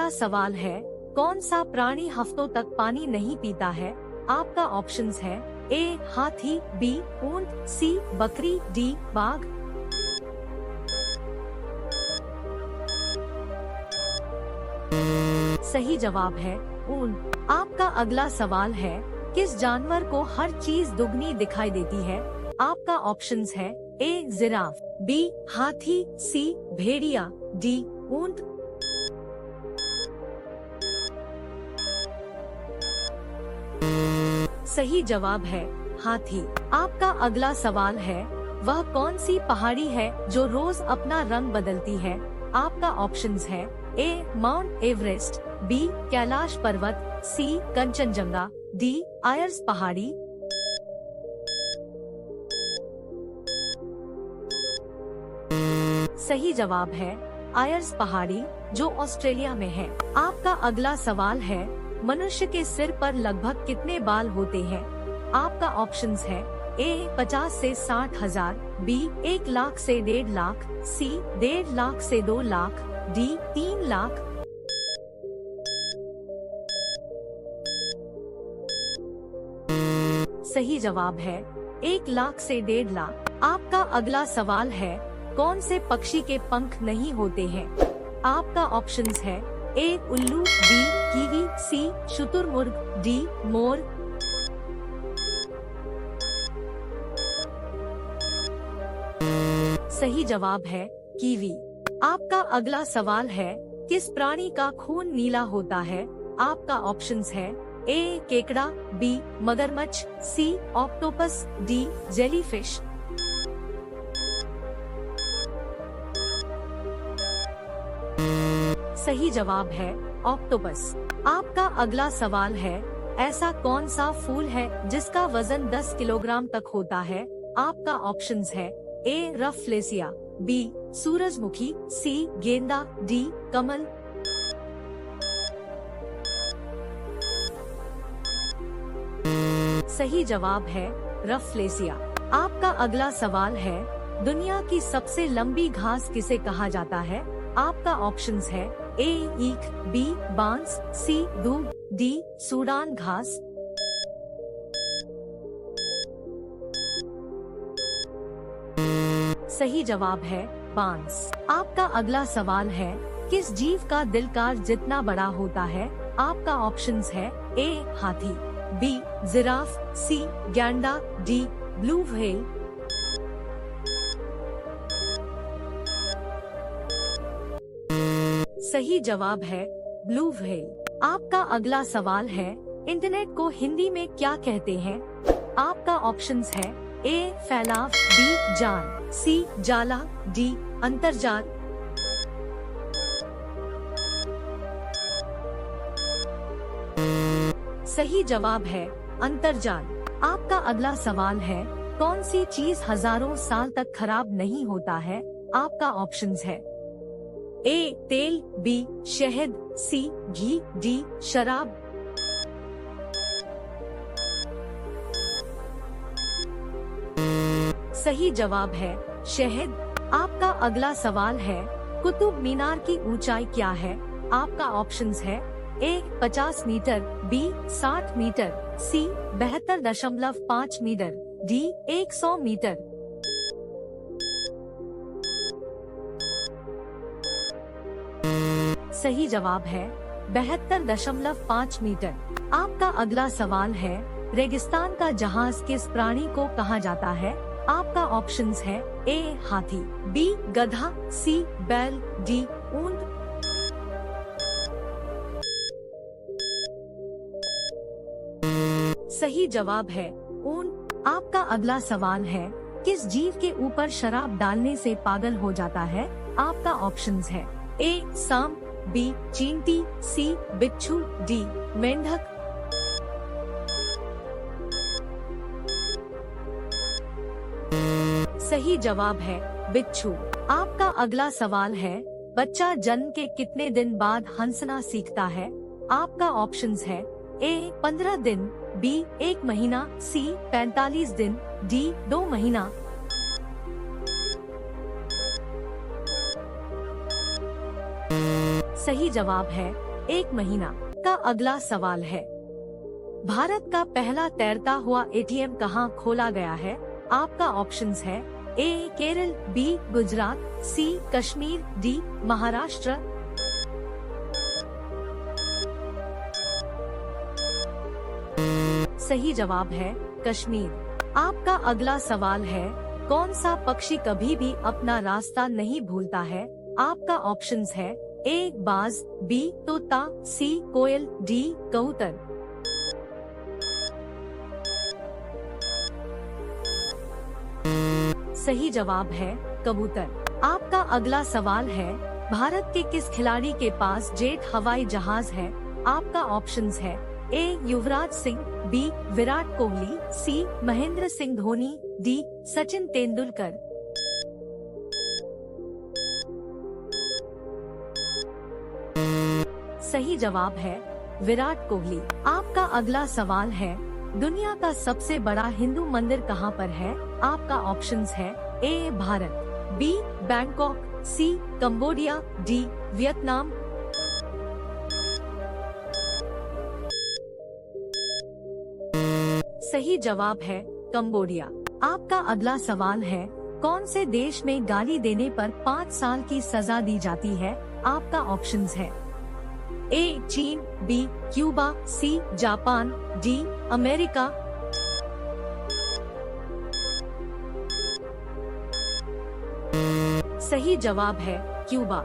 आपका सवाल है, कौन सा प्राणी हफ्तों तक पानी नहीं पीता है? आपका ऑप्शंस है ए हाथी, बी ऊंट, सी बकरी, डी बाघ। सही जवाब है ऊंट। आपका अगला सवाल है, किस जानवर को हर चीज दुगनी दिखाई देती है? आपका ऑप्शंस है ए जिराफ, बी हाथी, सी भेड़िया, डी ऊंट। सही जवाब है हाथी। आपका अगला सवाल है, वह कौन सी पहाड़ी है जो रोज अपना रंग बदलती है? आपका ऑप्शंस है ए माउंट एवरेस्ट, बी कैलाश पर्वत, सी कंचनजंगा, डी आयर्स पहाड़ी। सही जवाब है आयर्स पहाड़ी, जो ऑस्ट्रेलिया में है। आपका अगला सवाल है, मनुष्य के सिर पर लगभग कितने बाल होते हैं? आपका ऑप्शंस है ए 50 से 60,000, बी 1 लाख से 1.5 लाख, सी 1.5 लाख से 2 लाख, डी 3 लाख। सही जवाब है 1 लाख से 1.5 लाख। आपका अगला सवाल है, कौन से पक्षी के पंख नहीं होते हैं? आपका ऑप्शंस है ए उल्लू, बी कीवी, सी शुतुरमुर्ग, डी मोर। सही जवाब है कीवी। आपका अगला सवाल है, किस प्राणी का खून नीला होता है? आपका ऑप्शंस है ए केकड़ा, बी मगरमच्छ, सी ऑक्टोपस, डी जेलीफिश। सही जवाब है ऑक्टोपस। आपका अगला सवाल है, ऐसा कौन सा फूल है जिसका वजन 10 किलोग्राम तक होता है? आपका ऑप्शंस है ए रफलेसिया, बी सूरजमुखी, सी गेंदा, डी कमल। सही जवाब है रफलेसिया। आपका अगला सवाल है, दुनिया की सबसे लंबी घास किसे कहा जाता है? आपका ऑप्शंस है ए ईख, बी बांस, सी दूब, डी सूडान घास। सही जवाब है बांस। आपका अगला सवाल है, किस जीव का दिल कार जितना बड़ा होता है? आपका ऑप्शंस है ए हाथी, बी जिराफ, सी गैंडा, डी ब्लू व्हेल। सही जवाब है ब्लू व्हेल। आपका अगला सवाल है, इंटरनेट को हिंदी में क्या कहते हैं? आपका ऑप्शंस है ए फैलाव, बी जाल, सी जाला, डी अंतर्जाल। सही जवाब है अंतर्जाल। आपका अगला सवाल है, कौन सी चीज हजारों साल तक खराब नहीं होता है? आपका ऑप्शंस है ए तेल, बी शहद, सी घी, डी शराब। सही जवाब है शहद। आपका अगला सवाल है, कुतुब मीनार की ऊंचाई क्या है? आपका ऑप्शंस है ए 50 मीटर, बी 60 मीटर, सी 72.5 मीटर, डी 100 मीटर। सही जवाब है 72.5 मीटर। आपका अगला सवाल है, रेगिस्तान का जहाज किस प्राणी को कहा जाता है? आपका ऑप्शंस है ए हाथी, बी गधा, सी बैल, डी ऊंट। सही जवाब है ऊंट। आपका अगला सवाल है, किस जीव के ऊपर शराब डालने से पागल हो जाता है? आपका ऑप्शंस है ए सांप, बी चींटी, सी बिच्छू, डी मेंढक। सही जवाब है बिच्छू। आपका अगला सवाल है, बच्चा जन्म के कितने दिन बाद हंसना सीखता है? आपका ऑप्शंस है ए 15 दिन, बी 1 महीना, सी 45 दिन, डी 2 महीना। सही जवाब है एक महीना। का अगला सवाल है, भारत का पहला तैरता हुआ एटीएम कहाँ खोला गया है? आपका ऑप्शंस है ए केरल, बी गुजरात, सी कश्मीर, डी महाराष्ट्र। सही जवाब है कश्मीर। आपका अगला सवाल है, कौन सा पक्षी कभी भी अपना रास्ता नहीं भूलता है? आपका ऑप्शंस है ए बाज, बी तोता, सी कोयल, डी कबूतर। सही जवाब है कबूतर। आपका अगला सवाल है, भारत के किस खिलाड़ी के पास जेट हवाई जहाज है? आपका ऑप्शंस है ए युवराज सिंह, बी विराट कोहली, सी महेंद्र सिंह धोनी, डी सचिन तेंदुलकर। सही जवाब है विराट कोहली। आपका अगला सवाल है, दुनिया का सबसे बड़ा हिंदू मंदिर कहाँ पर है? आपका ऑप्शंस है ए भारत, बी बैंकॉक, सी कंबोडिया, डी वियतनाम। सही जवाब है कंबोडिया। आपका अगला सवाल है, कौन से देश में गाली देने पर 5 साल की सजा दी जाती है? आपका ऑप्शंस है ए चीन, B Cuba, C Japan, D America. सही जवाब है क्यूबा।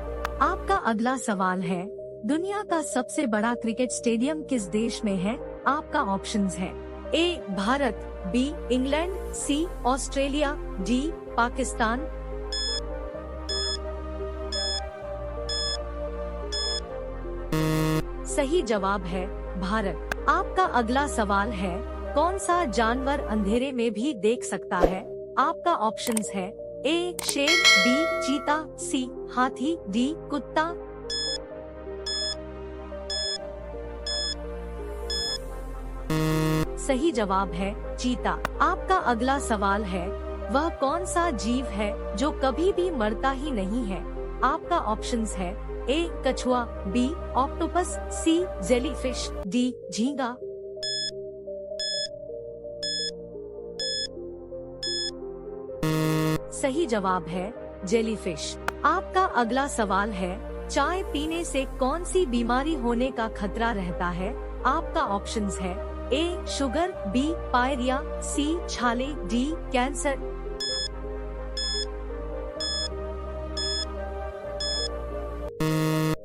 आपका अगला सवाल है, दुनिया का सबसे बड़ा क्रिकेट स्टेडियम किस देश में है? आपका ऑप्शंस है ए भारत, बी इंग्लैंड, सी ऑस्ट्रेलिया, डी पाकिस्तान। सही जवाब है भारत। आपका अगला सवाल है, कौन सा जानवर अंधेरे में भी देख सकता है? आपका ऑप्शंस है ए शेर, बी चीता, सी हाथी, डी कुत्ता। सही जवाब है चीता। आपका अगला सवाल है, वह कौन सा जीव है जो कभी भी मरता ही नहीं है? आपका ऑप्शंस है ए कछुआ, बी ऑक्टोपस, सी जेलीफिश, डी झींगा। सही जवाब है जेलीफिश। आपका अगला सवाल है, चाय पीने से कौन सी बीमारी होने का खतरा रहता है? आपका ऑप्शंस है ए शुगर, बी पायरिया, सी छाले, डी कैंसर।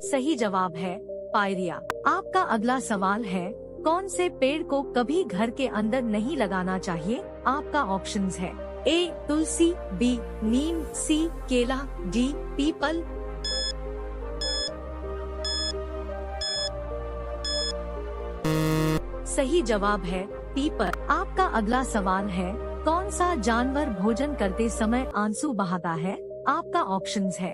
सही जवाब है पायरिया। आपका अगला सवाल है, कौन से पेड़ को कभी घर के अंदर नहीं लगाना चाहिए? आपका ऑप्शंस है ए तुलसी, बी नीम, सी केला, डी पीपल। सही जवाब है पीपल। आपका अगला सवाल है, कौन सा जानवर भोजन करते समय आंसू बहाता है? आपका ऑप्शंस है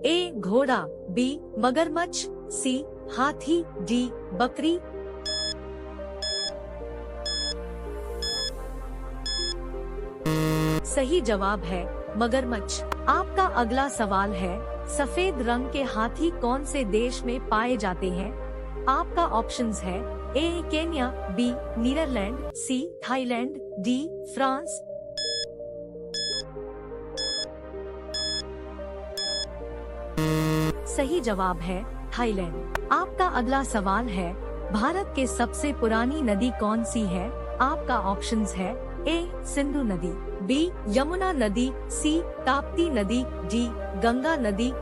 ए घोड़ा, बी मगरमच्छ, सी हाथी, डी बकरी। सही जवाब है मगरमच्छ। आपका अगला सवाल है, सफेद रंग के हाथी कौन से देश में पाए जाते हैं? आपका ऑप्शंस है A Kenya, B Netherlands, C Thailand, D France. सही जवाब है थाईलैंड। आपका अगला सवाल है, भारत के सबसे पुरानी नदी कौन सी है? आपका ऑप्शंस है ए सिंधु नदी, बी यमुना नदी, सी ताप्ती नदी, डी गंगा नदी।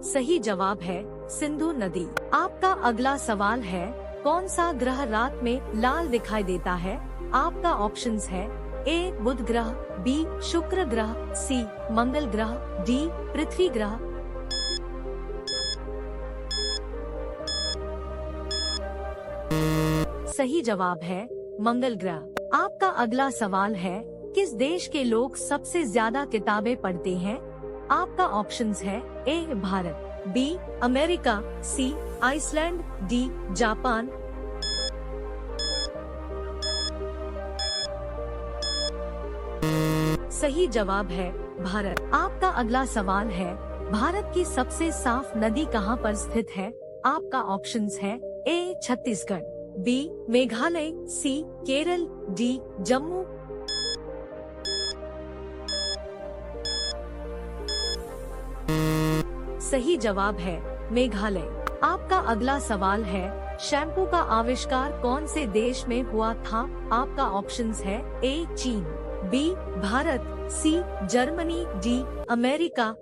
सही जवाब है सिंधु नदी। आपका अगला सवाल है, कौन सा ग्रह रात में लाल दिखाई देता है? आपका ऑप्शंस है ए बुध ग्रह, बी शुक्र ग्रह, सी मंगल ग्रह, डी पृथ्वी ग्रह। सही जवाब है मंगल ग्रह। आपका अगला सवाल है, किस देश के लोग सबसे ज्यादा किताबें पढ़ते हैं? आपका ऑप्शंस है ए भारत, बी अमेरिका, सी आइसलैंड, डी जापान। सही जवाब है भारत। आपका अगला सवाल है, भारत की सबसे साफ नदी कहाँ पर स्थित है? आपका ऑप्शंस है ए छत्तीसगढ़, बी मेघालय, सी केरल, डी जम्मू। सही जवाब है मेघालय। आपका अगला सवाल है, शैम्पू का आविष्कार कौन से देश में हुआ था? आपका ऑप्शंस है ए चीन, B Bharat, C Germany, D America.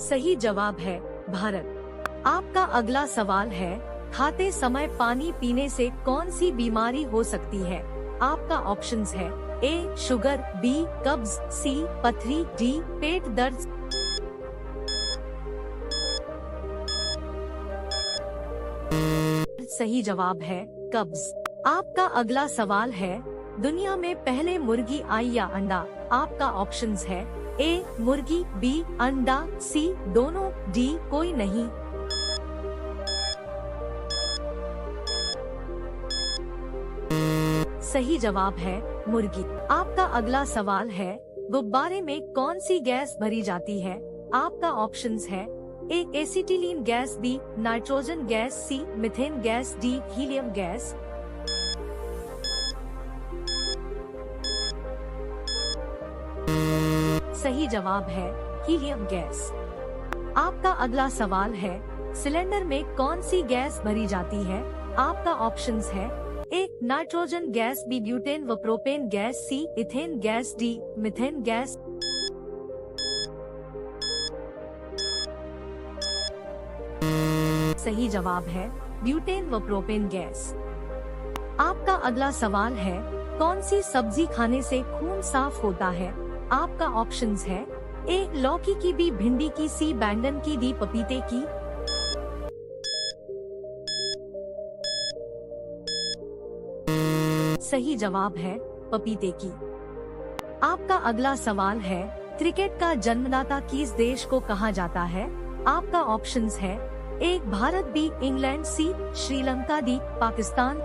सही जवाब है भारत। आपका अगला सवाल है, खाते समय पानी पीने से कौन सी बीमारी हो सकती है? आपका ऑप्शंस है ए शुगर, बी कब्ज, सी पथरी, डी पेट दर्द। सही जवाब है कब्ज। आपका अगला सवाल है, दुनिया में पहले मुर्गी आई या अंडा? आपका ऑप्शंस है ए मुर्गी, बी अंडा, सी दोनों, डी कोई नहीं। सही जवाब है मुर्गी। आपका अगला सवाल है, गुब्बारे में कौन सी गैस भरी जाती है? आपका ऑप्शंस है A acetylene gas, B nitrogen gas, C methane gas, D helium gas. सही जवाब है हीलियम गैस। आपका अगला सवाल है, सिलेंडर में कौन सी गैस भरी जाती है? आपका ऑप्शंस है A nitrogen gas, B butane व propane gas, C ethane gas, D methane gas. सही जवाब है ब्यूटेन व प्रोपेन गैस। आपका अगला सवाल है, कौन सी सब्जी खाने से खून साफ होता है? आपका ऑप्शंस है ए लौकी की, बी भिंडी की, सी बैंगन की, डी पपीते की। सही जवाब है पपीते की। आपका अगला सवाल है, क्रिकेट का जन्मदाता किस देश को कहा जाता है? आपका ऑप्शंस है ए भारत, बी इंग्लैंड, सी श्रीलंका, डी पाकिस्तान।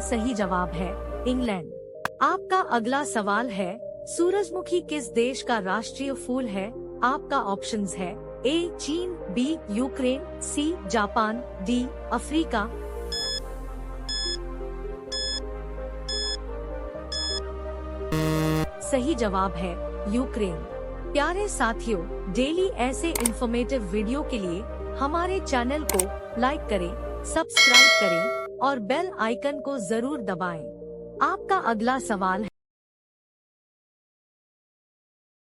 सही जवाब है इंग्लैंड। आपका अगला सवाल है, सूरजमुखी किस देश का राष्ट्रीय फूल है? आपका ऑप्शंस है ए चीन, B Ukraine, C Japan, D Africa. सही जवाब है यूक्रेन। प्यारे साथियों, डेली ऐसे इंफॉर्मेटिव वीडियो के लिए हमारे चैनल को लाइक करें, सब्सक्राइब करें और बेल आइकन को जरूर दबाएं। आपका अगला सवाल है,